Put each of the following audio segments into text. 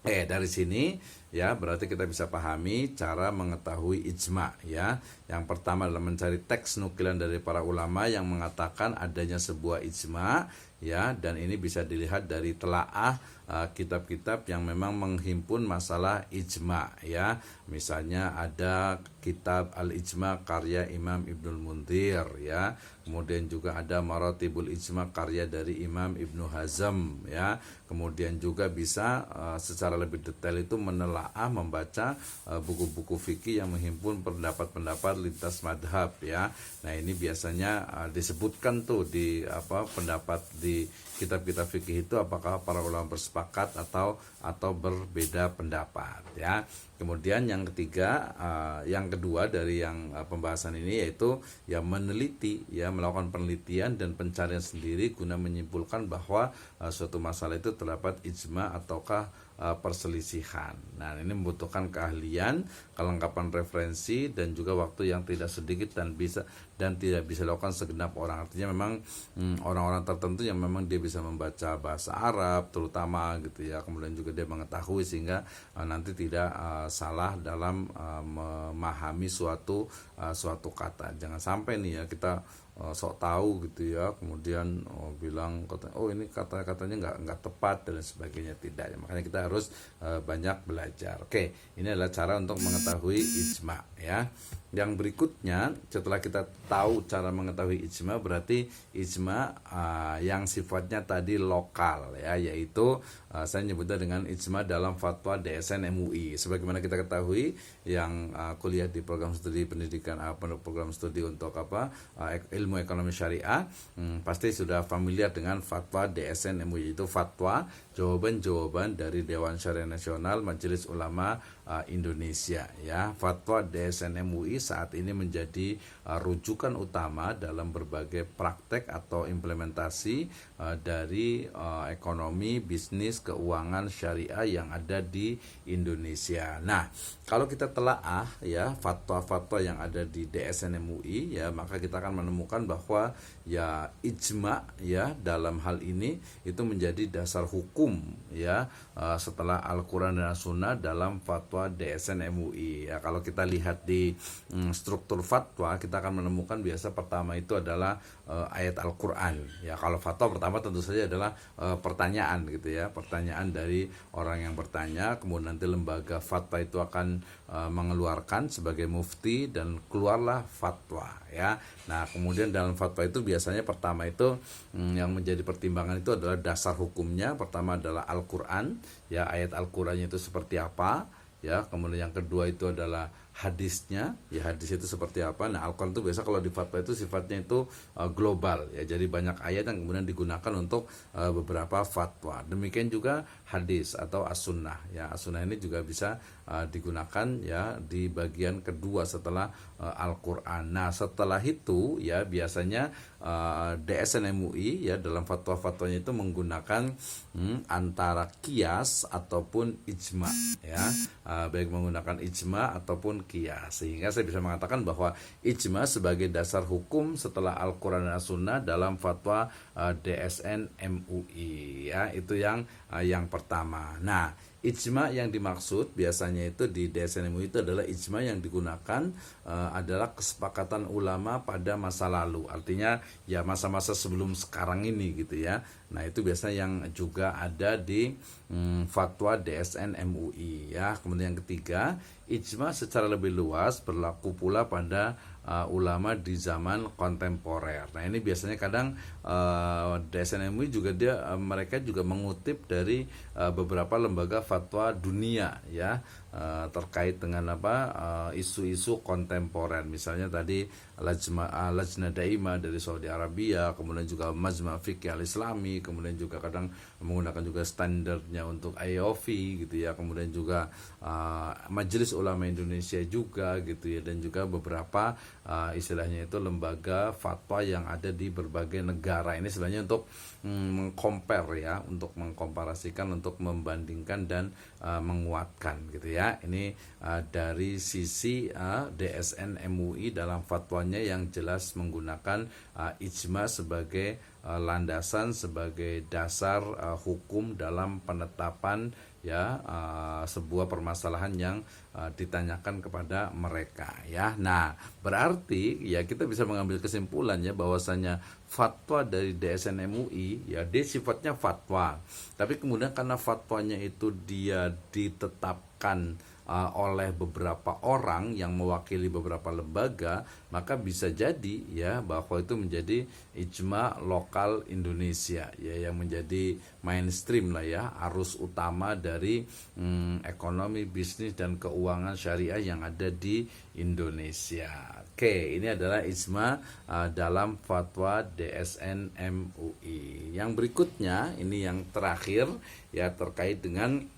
Dari sini ya berarti kita bisa pahami cara mengetahui ijma ya. Yang pertama adalah mencari teks nukilan dari para ulama yang mengatakan adanya sebuah ijma ya, dan ini bisa dilihat dari telaah kitab-kitab yang memang menghimpun masalah ijma ya. Misalnya ada kitab Al-Ijma karya Imam Ibnul Munzir ya. Kemudian juga ada Maratibul Ijma karya dari Imam Ibnu Hazm ya. Kemudian juga bisa secara lebih detail itu menelaah membaca buku-buku fikih yang menghimpun pendapat-pendapat lintas madhab ya. Nah ini biasanya disebutkan tuh di pendapat di kitab-kitab fikih itu apakah para ulama bersepakat atau berbeda pendapat ya. Kemudian yang ketiga, yang kedua dari yang pembahasan ini yaitu ya meneliti ya, melakukan penelitian dan pencarian sendiri guna menyimpulkan bahwa suatu masalah itu terdapat ijma ataukah perselisihan. Nah, ini membutuhkan keahlian, kelengkapan referensi dan juga waktu yang tidak sedikit dan tidak bisa dilakukan segenap orang. Artinya memang orang-orang tertentu yang memang dia bisa membaca bahasa Arab terutama gitu ya. Kemudian juga dia mengetahui sehingga nanti tidak salah dalam memahami suatu kata. Jangan sampai nih ya kita sok tahu gitu ya, kemudian bilang ini katanya nggak tepat dan sebagainya. Tidak ya, makanya kita harus banyak belajar. Oke, ini adalah cara untuk mengetahui ijma ya. Yang berikutnya setelah kita tahu cara mengetahui ijma, berarti ijma yang sifatnya tadi lokal ya, yaitu saya nyebutnya dengan ijma dalam fatwa DSN MUI. Sebagaimana kita ketahui yang kuliah di program studi pendidikan program studi untuk ilmu ekonomi syariah pasti sudah familiar dengan fatwa DSN MUI, itu fatwa jawaban-jawaban dari Dewan Syariah Nasional Majelis Ulama Indonesia ya. Fatwa DSN MUI saat ini menjadi rujukan utama dalam berbagai praktek atau implementasi dari ekonomi, bisnis, keuangan syariah yang ada di Indonesia. Nah, kalau kita telaah ya fatwa-fatwa yang ada di DSN MUI ya, maka kita akan menemukan bahwa ya ijma ya dalam hal ini itu menjadi dasar hukum ya setelah Al-Quran dan Sunnah dalam fatwa DSN MUI ya. Kalau kita lihat di struktur fatwa, kita akan menemukan biasa pertama itu adalah ayat Al-Quran ya. Kalau fatwa pertama tentu saja adalah pertanyaan gitu ya, pertanyaan dari orang yang bertanya, kemudian nanti lembaga fatwa itu akan mengeluarkan sebagai mufti dan keluarlah fatwa ya. Nah kemudian dalam fatwa itu biasanya pertama itu yang menjadi pertimbangan itu adalah dasar hukumnya. Pertama adalah Al-Quran ya, ayat Al-Qurannya itu seperti apa ya. Kemudian yang kedua itu adalah hadisnya ya, hadis itu seperti apa. Nah Al-Quran itu biasa kalau di fatwa itu sifatnya itu global ya, jadi banyak ayat yang kemudian digunakan untuk beberapa fatwa. Demikian juga hadis atau as-sunnah ya. As-sunnah ini juga bisa digunakan ya di bagian kedua setelah Al-Quran. Nah setelah itu ya biasanya DSN MUI ya dalam fatwa-fatwanya itu menggunakan antara kias ataupun ijma ya, baik menggunakan ijma ataupun kias, sehingga saya bisa mengatakan bahwa ijma sebagai dasar hukum setelah Al-Quran dan As-Sunnah dalam fatwa DSN MUI ya. Itu yang pertama. Nah ijma yang dimaksud biasanya itu di DSN MUI itu adalah ijma yang digunakan adalah kesepakatan ulama pada masa lalu, artinya ya masa-masa sebelum sekarang ini gitu ya. Nah itu biasanya yang juga ada di fatwa DSN MUI ya. Kemudian yang ketiga, ijma secara lebih luas berlaku pula pada ulama di zaman kontemporer. Nah ini biasanya kadang DSN MUI juga mereka juga mengutip dari beberapa lembaga fatwa dunia ya, terkait dengan isu-isu kontemporer. Misalnya tadi Lajnah Daimah dari Saudi Arabia, kemudian juga Majma' Fiqh Al-Islami, kemudian juga kadang menggunakan juga standarnya untuk IOV gitu ya, kemudian juga Majelis Ulama Indonesia juga gitu ya, dan juga beberapa istilahnya itu lembaga fatwa yang ada di berbagai negara. Ini sebenarnya untuk mengcompare ya, untuk mengkomparasikan, untuk membandingkan dan menguatkan gitu ya. Ini dari sisi DSN MUI dalam fatwanya yang jelas menggunakan ijma sebagai landasan sebagai dasar hukum dalam penetapan ya sebuah permasalahan yang ditanyakan kepada mereka ya. Nah, berarti ya kita bisa mengambil kesimpulan ya bahwasanya fatwa dari DSN MUI ya dia sifatnya fatwa. Tapi kemudian karena fatwanya itu dia ditetapkan oleh beberapa orang yang mewakili beberapa lembaga, maka bisa jadi ya bahwa itu menjadi ijma lokal Indonesia ya yang menjadi mainstream lah ya, arus utama dari ekonomi, bisnis dan keuangan syariah yang ada di Indonesia. Oke, ini adalah ijma dalam fatwa DSN MUI. Yang berikutnya ini yang terakhir ya terkait dengan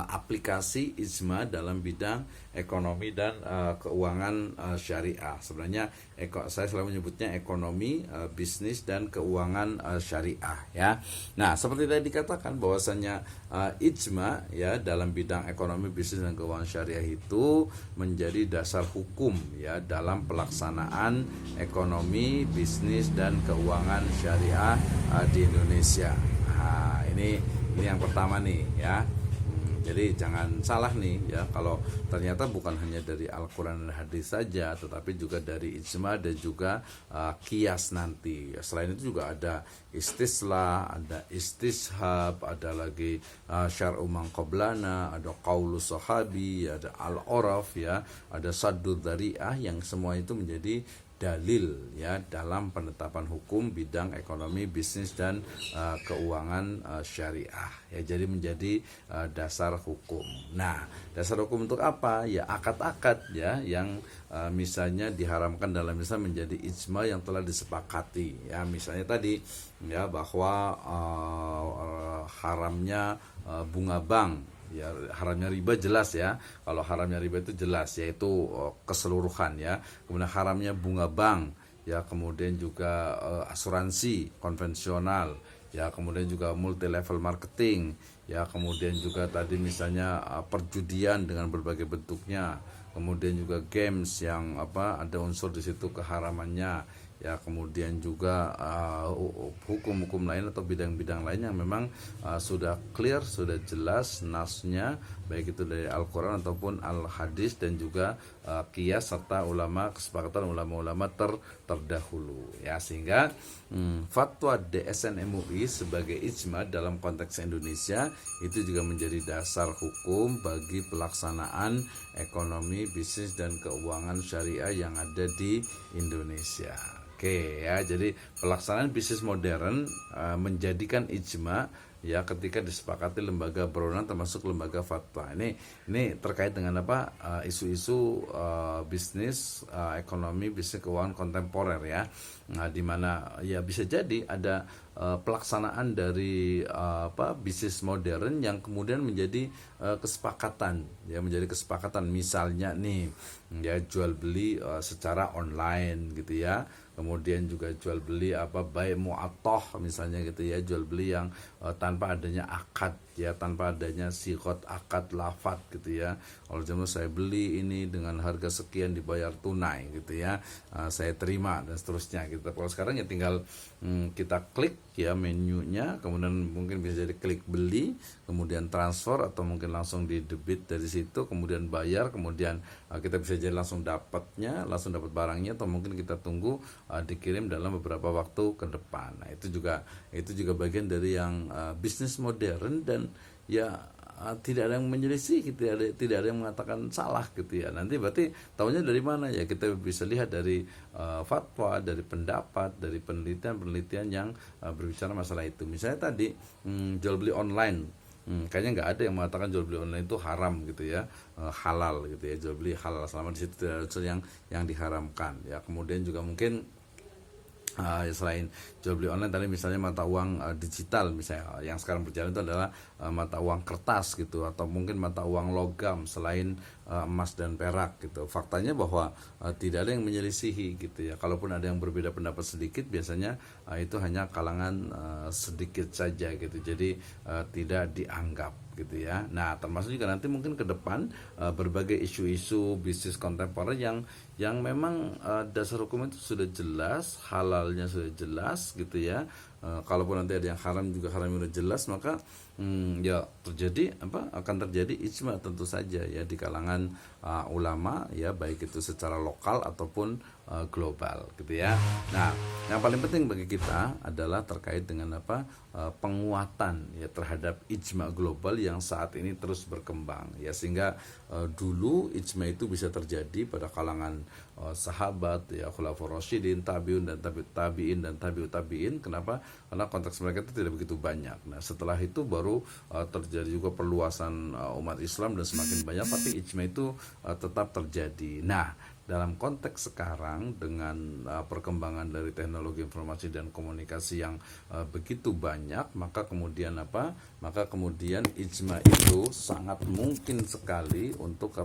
aplikasi ijma dalam bidang ekonomi dan keuangan syariah. Sebenarnya saya selalu menyebutnya ekonomi, bisnis dan keuangan syariah ya. Nah, seperti tadi dikatakan bahwasanya ijma ya dalam bidang ekonomi, bisnis dan keuangan syariah itu menjadi dasar hukum ya dalam pelaksanaan ekonomi, bisnis dan keuangan syariah di Indonesia. Nah, ini yang pertama nih ya. Jadi jangan salah nih ya kalau ternyata bukan hanya dari Al-Quran dan hadis saja, tetapi juga dari ijma dan juga qiyas nanti. Selain itu juga ada istislah, ada istishab, ada lagi syar'u man qablana, ada qaulus sahabi, ada al-uraf ya, ada saddud dzari'ah yang semua itu menjadi dalil ya dalam penetapan hukum bidang ekonomi, bisnis dan keuangan syariah ya, jadi menjadi dasar hukum. Nah, dasar hukum untuk apa? Ya akad-akad ya yang misalnya diharamkan dalam Islam menjadi ijma yang telah disepakati ya, misalnya tadi ya bahwa haramnya bunga bank ya, haramnya riba jelas ya. Kalau haramnya riba itu jelas yaitu keseluruhan ya. Kemudian haramnya bunga bank ya, kemudian juga asuransi konvensional ya, kemudian juga multi level marketing ya, kemudian juga tadi misalnya perjudian dengan berbagai bentuknya, kemudian juga games yang ada unsur di situ keharamannya ya, kemudian juga hukum-hukum lain atau bidang-bidang lain yang memang sudah clear, sudah jelas nasnya, baik itu dari Al-Quran ataupun Al-Hadis dan juga qiyas serta kesepakatan ulama-ulama terdahulu ya, sehingga fatwa DSN MUI sebagai ijma dalam konteks Indonesia itu juga menjadi dasar hukum bagi pelaksanaan ekonomi, bisnis dan keuangan syariah yang ada di Indonesia. Oke ya, jadi pelaksanaan bisnis modern menjadikan ijma ya ketika disepakati lembaga berwenang termasuk lembaga fatwa. Ini terkait dengan isu-isu bisnis, ekonomi, bisnis keuangan kontemporer ya. Nah, di mana ya bisa jadi ada pelaksanaan dari bisnis modern yang kemudian menjadi kesepakatan ya, menjadi kesepakatan misalnya nih ya jual beli secara online gitu ya. Kemudian juga jual beli baik mu'atoh misalnya gitu ya, jual beli yang tanpa adanya akad ya, tanpa adanya siqot akad lafat gitu ya. Kalau zaman saya beli ini dengan harga sekian dibayar tunai gitu ya, saya terima dan seterusnya gitu. Kalau sekarang ya tinggal kita klik ya menunya, kemudian mungkin bisa jadi klik beli, kemudian transfer atau mungkin langsung di debit dari situ, kemudian bayar, kemudian kita bisa jadi langsung dapat barangnya, atau mungkin kita tunggu dikirim dalam beberapa waktu ke depan. Nah, itu juga bagian dari yang bisnis modern dan ya tidak ada yang menyelisih, tidak ada yang mengatakan salah gitu ya. Nanti berarti tahunya dari mana ya, kita bisa lihat dari fatwa, dari pendapat, dari penelitian yang berbicara masalah itu. Misalnya tadi jual beli online, kayaknya nggak ada yang mengatakan jual beli online itu haram gitu ya, halal gitu ya, jual beli halal selama di situ tidak ada unsur yang diharamkan ya. Kemudian juga mungkin selain jual beli online tadi misalnya mata uang digital misalnya yang sekarang berjalan itu adalah mata uang kertas gitu, atau mungkin mata uang logam selain emas dan perak gitu. Faktanya bahwa tidak ada yang menyelisihi gitu ya. Kalaupun ada yang berbeda pendapat sedikit, biasanya itu hanya kalangan sedikit saja gitu. Jadi tidak dianggap gitu ya. Nah, termasuk juga nanti mungkin ke depan berbagai isu-isu bisnis kontemporer yang memang dasar hukum itu sudah jelas, halalnya sudah jelas gitu ya. Kalaupun nanti ada yang haram juga haram sudah jelas, maka ya terjadi akan terjadi ijma tentu saja ya di kalangan ulama ya, baik itu secara lokal ataupun global gitu ya. Nah, yang paling penting bagi kita adalah terkait dengan penguatan ya terhadap ijma global yang saat ini terus berkembang ya, sehingga dulu ijma itu bisa terjadi pada kalangan sahabat ya, khulafaur rasyidin, tabiun dan tabiin dan tabiut tabiin. Kenapa? Karena konteks mereka itu tidak begitu banyak. Nah, setelah itu baru terjadi juga perluasan umat Islam dan semakin banyak, tapi ijma itu tetap terjadi. Nah, dalam konteks sekarang dengan perkembangan dari teknologi informasi dan komunikasi yang begitu banyak, maka kemudian ijma itu sangat mungkin sekali untuk